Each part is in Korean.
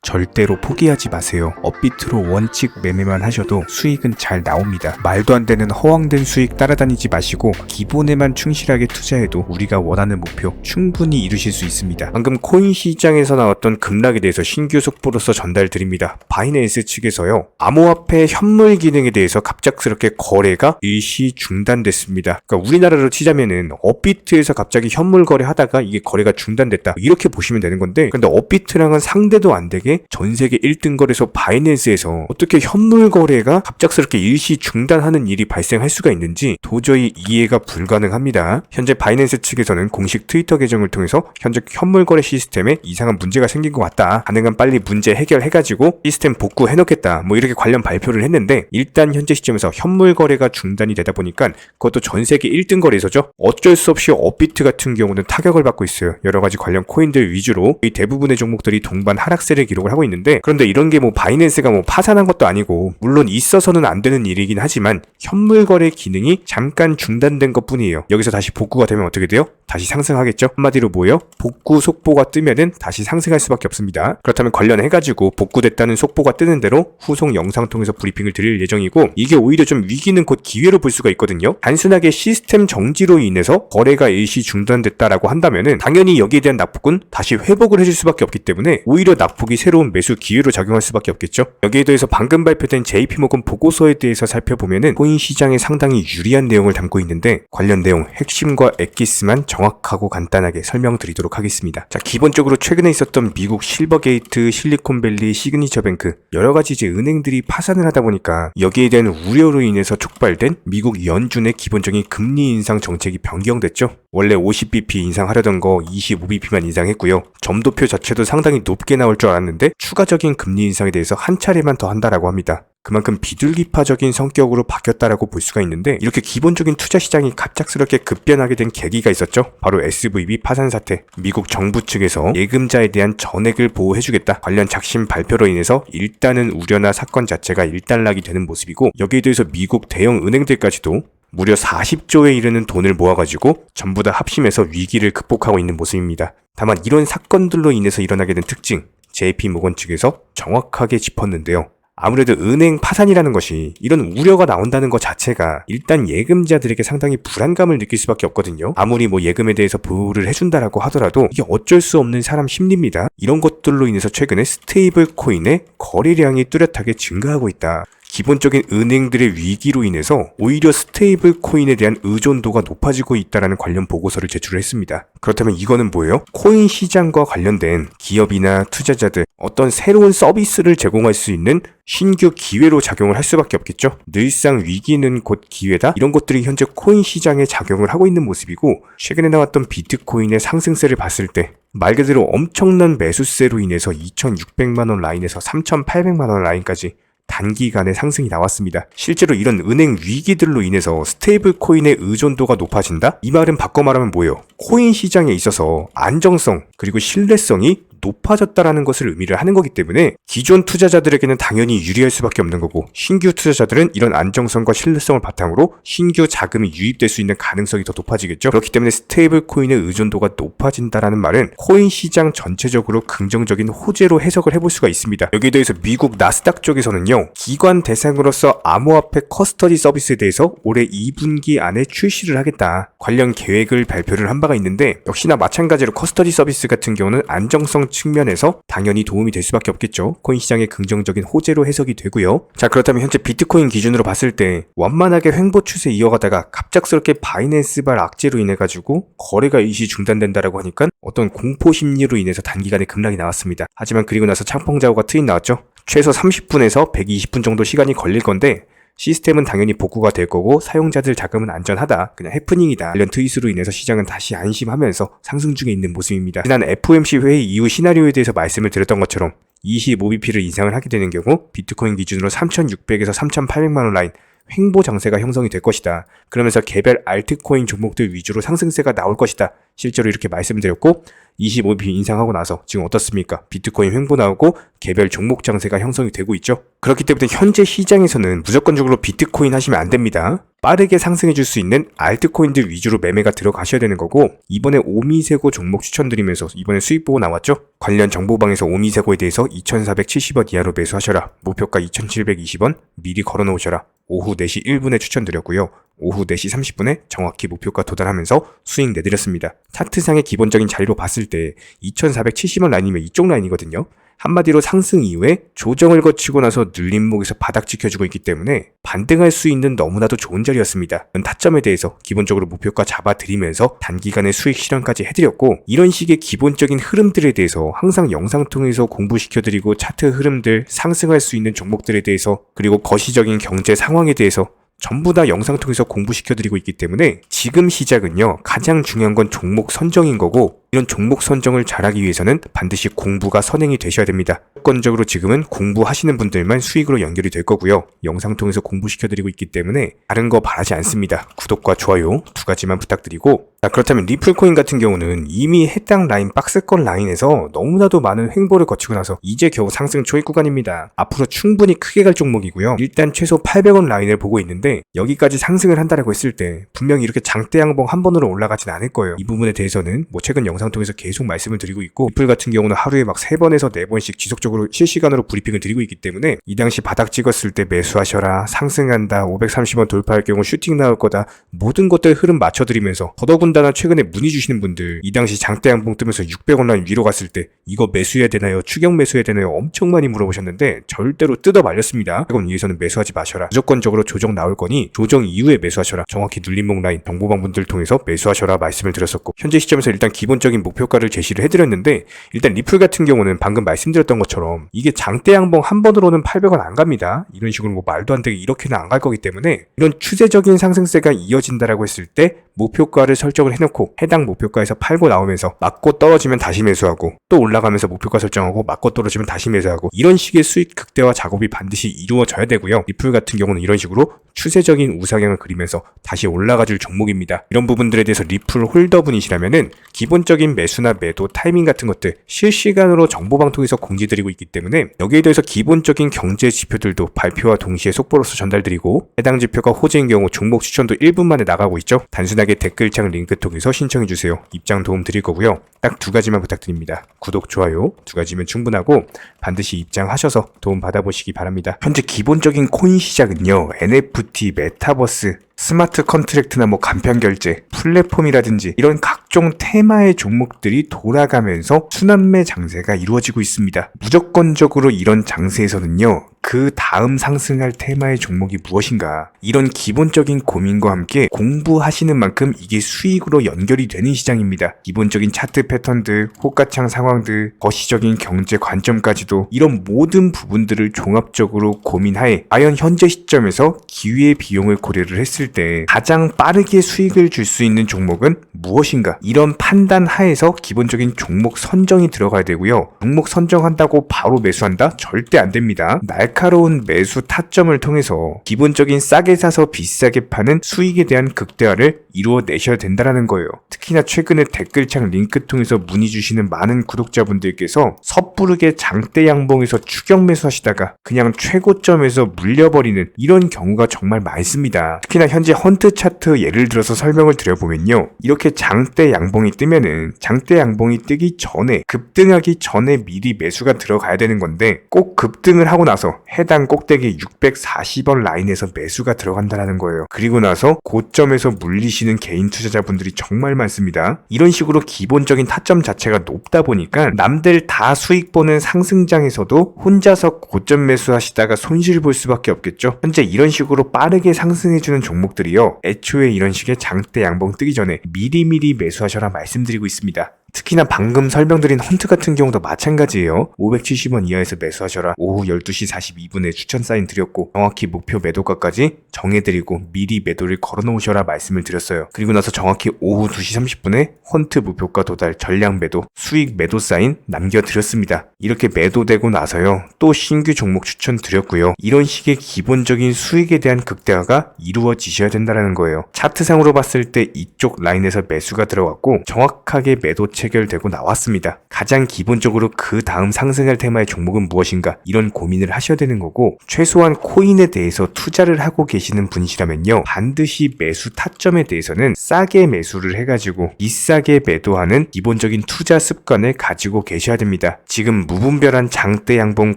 절대로 포기하지 마세요. 업비트로 원칙 매매만 하셔도 수익은 잘 나옵니다. 말도 안 되는 허황된 수익 따라다니지 마시고 기본에만 충실하게 투자해도 우리가 원하는 목표 충분히 이루실 수 있습니다. 방금 코인 시장에서 나왔던 급락에 대해서 신규 속보로서 전달드립니다. 바이낸스 측에서요, 암호화폐 현물 기능에 대해서 갑작스럽게 거래가 일시 중단됐습니다. 그러니까 우리나라로 치자면은 업비트에서 갑자기 현물 거래하다가 이게 거래가 중단됐다, 이렇게 보시면 되는 건데, 근데 업비트랑은 상대도 안 되게 전 세계 1등 거래소 바이낸스에서 어떻게 현물 거래가 갑작스럽게 일시 중단하는 일이 발생할 수가 있는지 도저히 이해가 불가능합니다. 현재 바이낸스 측에서는 공식 트위터 계정을 통해서 현재 현물 거래 시스템에 이상한 문제가 생긴 것 같다, 가능한 빨리 문제 해결해가지고 시스템 복구해놓겠다, 뭐 이렇게 관련 발표를 했는데, 일단 현재 시점에서 현물 거래가 중단이 되다 보니까 그것도 전 세계 1등 거래소죠. 어쩔 수 없이 업비트 같은 경우는 타격을 받고 있어요. 여러가지 관련 코인들 위주로 거의 대부분의 종목들이 동반 하락세를 기록을 하고 있는데, 그런데 이런 게 뭐 바이낸스가 뭐 파산한 것도 아니고 물론 있어서는 안 되는 일이긴 하지만 현물 거래 기능이 잠깐 중단된 것 뿐이에요. 여기서 다시 복구가 되면 어떻게 돼요? 다시 상승하겠죠? 한마디로 뭐예요? 복구 속보가 뜨면은 다시 상승할 수밖에 없습니다. 그렇다면 관련해가지고 복구됐다는 속보가 뜨는 대로 후속 영상 통해서 브리핑을 드릴 예정이고, 이게 오히려 좀 위기는 곧 기회로 볼 수가 있거든요. 단순하게 시스템 정지로 인해서 거래가 일시 중단됐다라고 한다면은 당연히 여기에 대한 낙폭은 다시 회복을 해줄 수밖에 없기 때문에 오히려 낙폭이 새로운 매수 기회로 작용할 수밖에 없겠죠. 여기에 대해서 방금 발표된 JP모건 보고서에 대해서 살펴보면은 코인 시장에 상당히 유리한 내용을 담고 있는데, 관련 내용 핵심과 엑기스만 정확하고 간단하게 설명드리도록 하겠습니다. 자, 기본적으로 최근에 있었던 미국 실버게이트, 실리콘밸리, 시그니처뱅크, 여러가지 이제 은행들이 파산을 하다 보니까 여기에 대한 우려로 인해서 촉발된 미국 연준의 기본적인 금리 인상 정책이 변경됐죠. 원래 50bp 인상하려던 거 25bp만 인상했고요. 점도표 자체도 상당히 높게 나올 줄 알았는데 추가적인 금리 인상에 대해서 한 차례만 더 한다라고 합니다. 그만큼 비둘기파적인 성격으로 바뀌었다라고 볼 수가 있는데, 이렇게 기본적인 투자 시장이 갑작스럽게 급변하게 된 계기가 있었죠. 바로 SVB 파산 사태. 미국 정부 측에서 예금자에 대한 전액을 보호해주겠다 관련 작심 발표로 인해서 일단은 우려나 사건 자체가 일단락이 되는 모습이고, 여기에 대해서 미국 대형 은행들까지도 무려 40조에 이르는 돈을 모아가지고 전부 다 합심해서 위기를 극복하고 있는 모습입니다. 다만 이런 사건들로 인해서 일어나게 된 특징, JP모건 측에서 정확하게 짚었는데요. 아무래도 은행 파산이라는 것이, 이런 우려가 나온다는 것 자체가 일단 예금자들에게 상당히 불안감을 느낄 수밖에 없거든요. 아무리 뭐 예금에 대해서 보호를 해준다라고 하더라도 이게 어쩔 수 없는 사람 심리입니다. 이런 것들로 인해서 최근에 스테이블 코인의 거래량이 뚜렷하게 증가하고 있다. 기본적인 은행들의 위기로 인해서 오히려 스테이블 코인에 대한 의존도가 높아지고 있다는 관련 보고서를 제출을 했습니다. 그렇다면 이거는 뭐예요? 코인 시장과 관련된 기업이나 투자자들, 어떤 새로운 서비스를 제공할 수 있는 신규 기회로 작용을 할 수밖에 없겠죠. 늘상 위기는 곧 기회다, 이런 것들이 현재 코인 시장에 작용을 하고 있는 모습이고, 최근에 나왔던 비트코인의 상승세를 봤을 때 말 그대로 엄청난 매수세로 인해서 2,600만원 라인에서 3,800만원 라인까지 단기간에 상승이 나왔습니다. 실제로 이런 은행 위기들로 인해서 스테이블 코인의 의존도가 높아진다? 이 말은 바꿔 말하면 뭐예요? 코인 시장에 있어서 안정성 그리고 신뢰성이 높아졌다라는 것을 의미를 하는 거기 때문에 기존 투자자들에게는 당연히 유리할 수밖에 없는 거고, 신규 투자자들은 이런 안정성과 신뢰성을 바탕으로 신규 자금이 유입될 수 있는 가능성이 더 높아지겠죠. 그렇기 때문에 스테이블 코인의 의존도가 높아진다라는 말은 코인 시장 전체적으로 긍정적인 호재로 해석을 해볼 수가 있습니다. 여기에 대해서 미국 나스닥 쪽에서는요, 기관 대상으로서 암호화폐 커스터디 서비스에 대해서 올해 2분기 안에 출시를 하겠다 관련 계획을 발표를 한 바가 있는데, 역시나 마찬가지로 커스터디 서비스 같은 경우는 안정성 측면에서 당연히 도움이 될 수밖에 없겠죠. 코인 시장의 긍정적인 호재로 해석이 되고요. 자, 그렇다면 현재 비트코인 기준으로 봤을 때 완만하게 횡보 추세 이어가다가 갑작스럽게 바이낸스발 악재로 인해가지고 거래가 일시 중단된다라고 하니까 어떤 공포 심리로 인해서 단기간에 급락이 나왔습니다. 하지만 그리고 나서 창펑자오가 트윗 나왔죠. 최소 30분에서 120분 정도 시간이 걸릴 건데 시스템은 당연히 복구가 될 거고 사용자들 자금은 안전하다, 그냥 해프닝이다, 관련 트윗으로 인해서 시장은 다시 안심하면서 상승 중에 있는 모습입니다. 지난 FOMC 회의 이후 시나리오에 대해서 말씀을 드렸던 것처럼 25bp를 인상을 하게 되는 경우 비트코인 기준으로 3,600에서 3,800만원 라인, 횡보 장세가 형성이 될 것이다. 그러면서 개별 알트코인 종목들 위주로 상승세가 나올 것이다. 실제로 이렇게 말씀드렸고 25비 인상하고 나서 지금 어떻습니까? 비트코인 횡보 나오고 개별 종목 장세가 형성이 되고 있죠. 그렇기 때문에 현재 시장에서는 무조건적으로 비트코인 하시면 안 됩니다. 빠르게 상승해 줄 수 있는 알트코인들 위주로 매매가 들어가셔야 되는 거고, 이번에 오미세고 종목 추천드리면서 이번에 수익 보고 나왔죠? 관련 정보방에서 오미세고에 대해서 2,470원 이하로 매수하셔라. 목표가 2,720원 미리 걸어놓으셔라. 오후 4시 1분에 추천드렸고요. 오후 4시 30분에 정확히 목표가 도달하면서 수익 내드렸습니다. 차트상의 기본적인 자리로 봤을 때 2,470원 라인이면 이쪽 라인이거든요. 한마디로 상승 이후에 조정을 거치고 나서 눌림목에서 바닥 지켜주고 있기 때문에 반등할 수 있는 너무나도 좋은 자리였습니다. 타점에 대해서 기본적으로 목표가 잡아드리면서 단기간에 수익 실현까지 해드렸고, 이런 식의 기본적인 흐름들에 대해서 항상 영상 통해서 공부시켜드리고 차트 흐름들, 상승할 수 있는 종목들에 대해서, 그리고 거시적인 경제 상황에 대해서 전부 다 영상 통해서 공부시켜드리고 있기 때문에 지금 시작은요, 가장 중요한 건 종목 선정인 거고, 이런 종목 선정을 잘하기 위해서는 반드시 공부가 선행이 되셔야 됩니다. 무조건적으로 지금은 공부하시는 분들만 수익으로 연결이 될 거고요. 영상 통해서 공부시켜드리고 있기 때문에 다른 거 바라지 않습니다. 구독과 좋아요 2가지만 부탁드리고, 그렇다면 리플코인 같은 경우는 이미 해당 라인, 박스권 라인에서 너무나도 많은 횡보를 거치고 나서 이제 겨우 상승 초입 구간입니다. 앞으로 충분히 크게 갈 종목이고요. 일단 최소 800원 라인을 보고 있는데 여기까지 상승을 한다라고 했을 때 분명히 이렇게 장대 양봉 한 번으로 올라가진 않을 거예요. 이 부분에 대해서는 최근 영상 통해서 계속 말씀을 드리고 있고, 리플 같은 경우는 하루에 막 3번에서 4번씩 지속적으로 실시간으로 브리핑을 드리고 있기 때문에 이 당시 바닥 찍었을 때 매수하셔라, 상승한다, 530원 돌파할 경우 슈팅 나올 거다, 모든 것들 흐름 맞춰드리면서, 더더군다나 최근에 문의 주시는 분들 이 당시 장대 양봉 뜨면서 600원 라인 위로 갔을 때 이거 매수해야 되나요? 추격 매수해야 되나요? 엄청 많이 물어보셨는데 절대로 뜯어 말렸습니다. 그럼 위에서는 매수하지 마셔라. 무조건적으로 조정 나올 거니 조정 이후에 매수하셔라. 정확히 눌림목 라인 정보방 분들 통해서 매수하셔라 말씀을 드렸었고, 현재 시점에서 일단 기본적인 목표가를 제시를 해드렸는데, 일단 리플 같은 경우는 방금 말씀드렸던 것처럼 이게 장대 양봉 한 번으로는 800원 안 갑니다. 이런 식으로 말도 안 되게 이렇게는 안 갈 거기 때문에 이런 추세적인 상승세가 이어진다라고 했을 때 목표가를 설정을 해놓고 해당 목표가에서 팔고 나오면서 맞고 떨어지면 다시 매수하고, 또 올라가면서 목표가 설정하고 맞고 떨어지면 다시 매수하고, 이런 식의 수익 극대화 작업이 반드시 이루어져야 되고요. 리플 같은 경우는 이런 식으로 추세적인 우상향을 그리면서 다시 올라가줄 종목입니다. 이런 부분들에 대해서 리플 홀더분이시라면은 기본적인 매수나 매도 타이밍 같은 것들 실시간으로 정보방 통해서 공지드리고 있기 때문에 여기에 대해서 기본적인 경제 지표들도 발표와 동시에 속보로서 전달드리고, 해당 지표가 호재인 경우 종목 추천도 1분 만에 나가고 있죠. 단순하게 댓글창 링크 통해서 신청해주세요. 입장 도움 드릴 거고요. 딱 2가지만 부탁드립니다. 구독, 좋아요 2가지면 충분하고 반드시 입장하셔서 도움 받아보시기 바랍니다. 현재 기본적인 코인 시장은요, NFT, 메타버스, 스마트 컨트랙트나 간편결제, 플랫폼이라든지 이런 각종 테마의 종목들이 돌아가면서 순환매 장세가 이루어지고 있습니다. 무조건적으로 이런 장세에서는요, 그 다음 상승할 테마의 종목이 무엇인가, 이런 기본적인 고민과 함께 공부하시는 만큼 이게 수익으로 연결이 되는 시장입니다. 기본적인 차트 패턴들, 호가창 상황들, 거시적인 경제 관점까지도 이런 모든 부분들을 종합적으로 고민하에 과연 현재 시점에서 기회의 비용을 고려를 했을 때 가장 빠르게 수익을 줄 수 있는 종목은 무엇인가, 이런 판단 하에서 기본적인 종목 선정이 들어가야 되고요. 종목 선정한다고 바로 매수한다? 절대 안 됩니다. 날카로운 매수 타점을 통해서 기본적인 싸게 사서 비싸게 파는 수익에 대한 극대화를 이루어내셔야 된다는 거예요. 특히나 최근에 댓글창 링크 통해서 문의 주시는 많은 구독자분들께서 섣부르게 장대 양봉에서 추격 매수하시다가 그냥 최고점에서 물려버리는 이런 경우가 정말 많습니다. 특히나 현재 헌트 차트 예를 들어서 설명을 드려보면요, 이렇게 장대 양봉이 뜨면은 장대 양봉이 뜨기 전에, 급등하기 전에 미리 매수가 들어가야 되는 건데, 꼭 급등을 하고 나서 해당 꼭대기 640원 라인에서 매수가 들어간다는 거예요. 그리고 나서 고점에서 물리시는 개인 투자자분들이 정말 많습니다. 이런 식으로 기본적인 타점 자체가 높다 보니까 남들 다 수익 보는 상승장에서도 혼자서 고점 매수하시다가 손실 볼 수밖에 없겠죠. 현재 이런 식으로 빠르게 상승해주는 종목들이요, 애초에 이런 식의 장대 양봉 뜨기 전에 미리미리 매수하셔라 말씀드리고 있습니다. 특히나 방금 설명드린 헌트 같은 경우도 마찬가지예요. 570원 이하에서 매수하셔라. 오후 12시 42분에 추천 사인 드렸고 정확히 목표 매도가까지 정해드리고 미리 매도를 걸어놓으셔라 말씀을 드렸어요. 그리고 나서 정확히 오후 2시 30분에 헌트 목표가 도달 전량 매도 수익 매도 사인 남겨드렸습니다. 이렇게 매도되고 나서요 또 신규 종목 추천 드렸고요. 이런 식의 기본적인 수익에 대한 극대화가 이루어지셔야 된다는 거예요. 차트상으로 봤을 때 이쪽 라인에서 매수가 들어갔고 정확하게 매도 체결되고 나왔습니다. 가장 기본적으로 그 다음 상승할 테마의 종목은 무엇인가 이런 고민을 하셔야 되는 거고 최소한 코인에 대해서 투자를 하고 계시는 분이시라면요 반드시 매수 타점에 대해서는 싸게 매수를 해가지고 비싸게 매도하는 기본적인 투자 습관을 가지고 계셔야 됩니다. 지금 무분별한 장대 양봉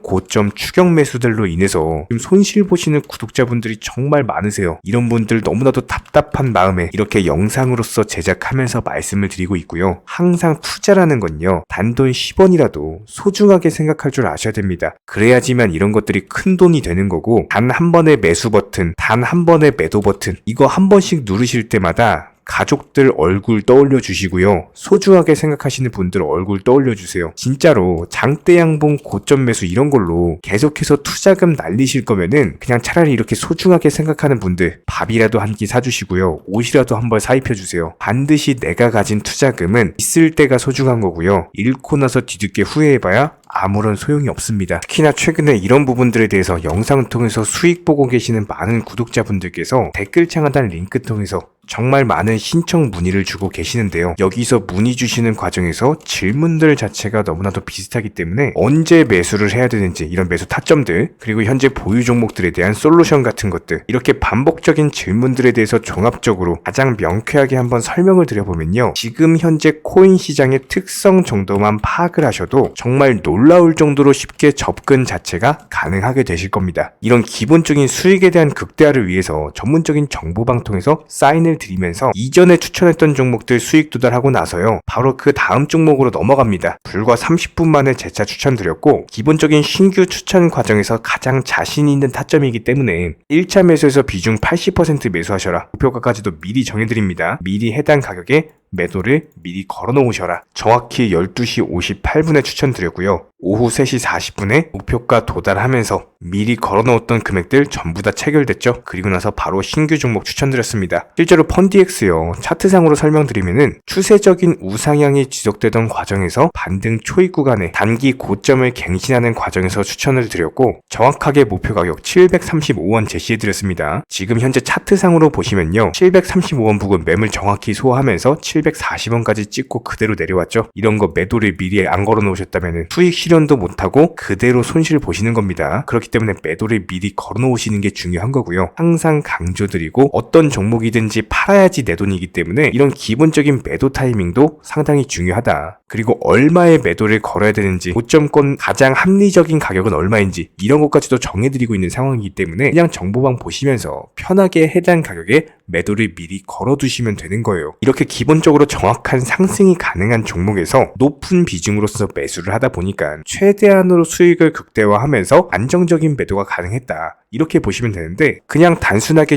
고점 추격 매수들로 인해서 지금 손실 보시는 구독자분들이 정말 많으세요. 이런 분들 너무나도 답답한 마음에 이렇게 영상으로서 제작하면서 말씀을 드리고 있고요. 항상 투자라는 건요 단돈 10원이라도 소중하게 생각할 줄 아셔야 됩니다. 그래야지만 이런 것들이 큰 돈이 되는 거고 단 한 번의 매수 버튼, 단 한 번의 매도 버튼 이거 한 번씩 누르실 때마다 가족들 얼굴 떠올려 주시고요. 소중하게 생각하시는 분들 얼굴 떠올려 주세요. 진짜로 장대 양봉 고점 매수 이런 걸로 계속해서 투자금 날리실 거면은 그냥 차라리 이렇게 소중하게 생각하는 분들 밥이라도 한 끼 사주시고요. 옷이라도 한 벌 사입혀 주세요. 반드시 내가 가진 투자금은 있을 때가 소중한 거고요. 잃고 나서 뒤늦게 후회해봐야 아무런 소용이 없습니다. 특히나 최근에 이런 부분들에 대해서 영상을 통해서 수익 보고 계시는 많은 구독자분들께서 댓글창 하단 링크 통해서 정말 많은 신청 문의를 주고 계시는데요. 여기서 문의 주시는 과정에서 질문들 자체가 너무나도 비슷하기 때문에 언제 매수를 해야 되는지 이런 매수 타점들 그리고 현재 보유 종목들에 대한 솔루션 같은 것들 이렇게 반복적인 질문들에 대해서 종합적으로 가장 명쾌하게 한번 설명을 드려보면요. 지금 현재 코인 시장의 특성 정도만 파악을 하셔도 정말 놀라울 정도로 쉽게 접근 자체가 가능하게 되실 겁니다. 이런 기본적인 수익에 대한 극대화를 위해서 전문적인 정보방 통해서 사인을 드리면서 이전에 추천했던 종목들 수익 도달하고 나서요 바로 그 다음 종목으로 넘어갑니다. 불과 30분 만에 재차 추천드렸고 기본적인 신규 추천 과정에서 가장 자신 있는 타점이기 때문에 1차 매수에서 비중 80% 매수하셔라. 목표가까지도 미리 정해드립니다. 미리 해당 가격에 매도를 미리 걸어놓으셔라. 정확히 12시 58분에 추천드렸고요. 오후 3시 40분에 목표가 도달하면서 미리 걸어놓았던 금액들 전부 다 체결됐죠. 그리고 나서 바로 신규 종목 추천드렸습니다. 실제로 펀디엑스요. 차트상으로 설명드리면은 추세적인 우상향이 지속되던 과정에서 반등 초입 구간에 단기 고점을 갱신하는 과정에서 추천을 드렸고 정확하게 목표 가격 735원 제시해드렸습니다. 지금 현재 차트상으로 보시면요. 735원 부근 매물 정확히 소화하면서 740원까지 찍고 그대로 내려왔죠. 이런 거 매도를 미리 안 걸어 놓으셨다면 수익 실현도 못하고 그대로 손실 보시는 겁니다. 그렇기 때문에 매도를 미리 걸어 놓으시는 게 중요한 거고요. 항상 강조드리고 어떤 종목이든지 팔아야지 내 돈이기 때문에 이런 기본적인 매도 타이밍도 상당히 중요하다. 그리고 얼마의 매도를 걸어야 되는지 고점권 가장 합리적인 가격은 얼마인지 이런 것까지도 정해드리고 있는 상황이기 때문에 그냥 정보방 보시면서 편하게 해당 가격에 매도를 미리 걸어두시면 되는 거예요. 이렇게 기본적으로 정확한 상승이 가능한 종목에서 높은 비중으로서 매수를 하다 보니까 최대한으로 수익을 극대화하면서 안정적인 매도가 가능했다. 이렇게 보시면 되는데 그냥 단순하게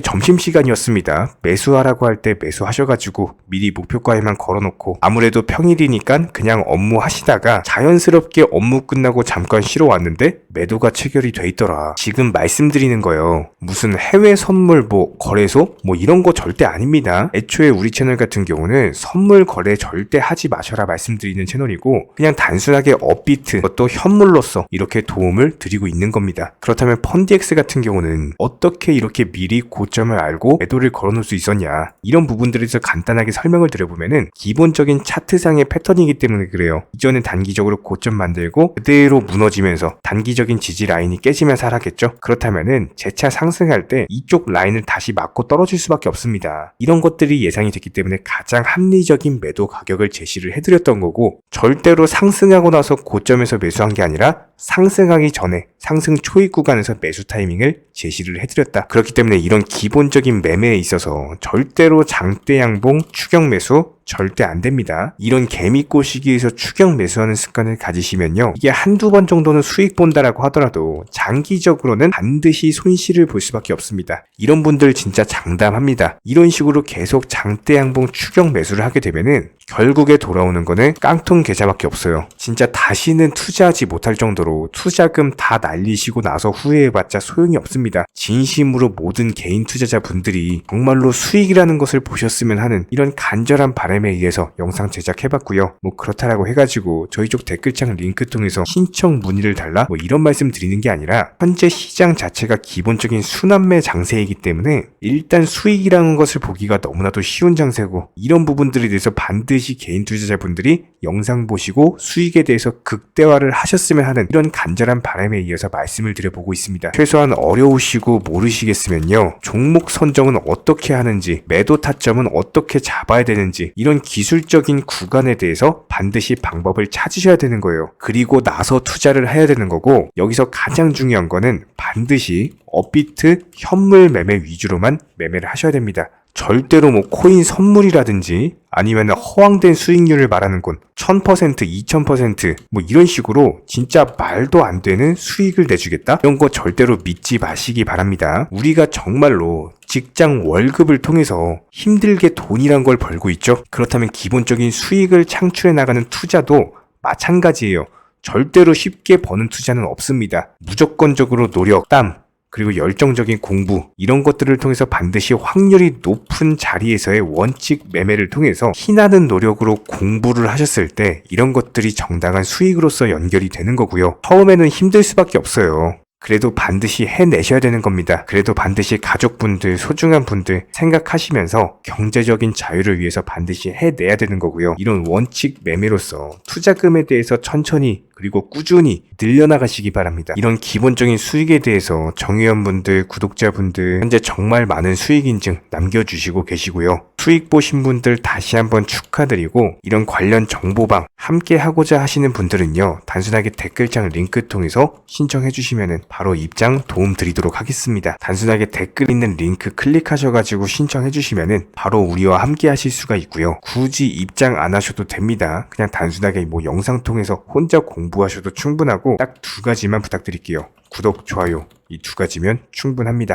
점심시간이었습니다. 매수하라고 할 때 매수하셔가지고 미리 목표가에만 걸어놓고 아무래도 평일이니까 그냥 업무 하시다가 자연스럽게 업무 끝나고 잠깐 쉬러 왔는데 매도가 체결이 돼 있더라. 지금 말씀드리는 거예요. 무슨 해외 선물 거래소 이런 거 절대 아닙니다. 애초에 우리 채널 같은 경우는 선물 거래 절대 하지 마셔라 말씀드리는 채널이고 그냥 단순하게 업비트 또 현물로서 이렇게 도움을 드리고 있는 겁니다. 그렇다면 펀디엑스 같은 경우는 어떻게 이렇게 미리 고점을 알고 매도를 걸어놓을 수 있었냐 이런 부분들에 대해서 간단하게 설명을 드려보면은 기본적인 차트상의 패턴이기 때문에 그래요. 이전에 단기적으로 고점 만들고 그대로 무너지면서 단기적인 지지 라인이 깨지면서 하락했죠. 그렇다면은 재차 상승할 때 이쪽 라인을 다시 맞고 떨어질 수밖에 없습니다. 이런 것들이 예상이 됐기 때문에 가장 합리적인 매도 가격을 제시를 해드렸던 거고 절대로 상승하고 나서 고점에서 매수한 게 아니라 상승하기 전에 상승 초입 구간에서 매수 타이밍을 제시를 해드렸다. 그렇기 때문에 이런 기본적인 매매에 있어서 절대로 장대 양봉 추격 매수 절대 안 됩니다. 이런 개미 꼬시기에서 추격 매수하는 습관을 가지시면요. 이게 한두 번 정도는 수익 본다라고 하더라도 장기적으로는 반드시 손실을 볼 수밖에 없습니다. 이런 분들 진짜 장담합니다. 이런 식으로 계속 장대 양봉 추격 매수를 하게 되면은 결국에 돌아오는 거는 깡통 계좌밖에 없어요. 진짜 다시는 투자하지 못할 정도로 투자금 다 날리시고 나서 후회해봤자 소용이 없습니다. 진심으로 모든 개인 투자자분들이 정말로 수익이라는 것을 보셨으면 하는 이런 간절한 바람에 의해서 영상 제작해봤고요. 뭐 그렇다라고 해가지고 저희 쪽 댓글창 링크 통해서 신청 문의를 달라 뭐 이런 말씀 드리는 게 아니라 현재 시장 자체가 기본적인 순환매 장세이기 때문에 일단 수익이라는 것을 보기가 너무나도 쉬운 장세고 이런 부분들에 대해서 반드시 개인 투자자분들이 영상 보시고 수익에 대해서 극대화를 하셨으면 하는 이런 간절한 바람에 이어서 말씀을 드려보고 있습니다. 최소한 어려우시고 모르시겠으면요. 종목 선정은 어떻게 하는지, 매도 타점은 어떻게 잡아야 되는지 이런 기술적인 구간에 대해서 반드시 방법을 찾으셔야 되는 거예요. 그리고 나서 투자를 해야 되는 거고 여기서 가장 중요한 거는 반드시 업비트 현물 매매 위주로만 매매를 하셔야 됩니다. 절대로 뭐 코인 선물이라든지 아니면 허황된 수익률을 말하는 건 1000%, 2000% 뭐 이런 식으로 진짜 말도 안 되는 수익을 내주겠다? 이런 거 절대로 믿지 마시기 바랍니다. 우리가 정말로 직장 월급을 통해서 힘들게 돈이란 걸 벌고 있죠. 그렇다면 기본적인 수익을 창출해 나가는 투자도 마찬가지예요. 절대로 쉽게 버는 투자는 없습니다. 무조건적으로 노력, 땀, 그리고 열정적인 공부 이런 것들을 통해서 반드시 확률이 높은 자리에서의 원칙 매매를 통해서 희나는 노력으로 공부를 하셨을 때 이런 것들이 정당한 수익으로서 연결이 되는 거고요. 처음에는 힘들 수밖에 없어요. 그래도 반드시 해내셔야 되는 겁니다. 그래도 반드시 가족분들, 소중한 분들 생각하시면서 경제적인 자유를 위해서 반드시 해내야 되는 거고요. 이런 원칙 매매로서 투자금에 대해서 천천히 그리고 꾸준히 늘려나가시기 바랍니다. 이런 기본적인 수익에 대해서 정회원분들, 구독자분들 현재 정말 많은 수익 인증 남겨주시고 계시고요. 수익 보신 분들 다시 한번 축하드리고 이런 관련 정보방 함께 하고자 하시는 분들은요. 단순하게 댓글창 링크 통해서 신청해 주시면 바로 입장 도움 드리도록 하겠습니다. 단순하게 댓글 있는 링크 클릭하셔가지고 신청해 주시면 바로 우리와 함께 하실 수가 있고요. 굳이 입장 안 하셔도 됩니다. 그냥 단순하게 뭐 영상 통해서 혼자 공부하셔도 충분하고 딱 두 가지만 부탁드릴게요. 구독, 좋아요 이 두 가지면 충분합니다.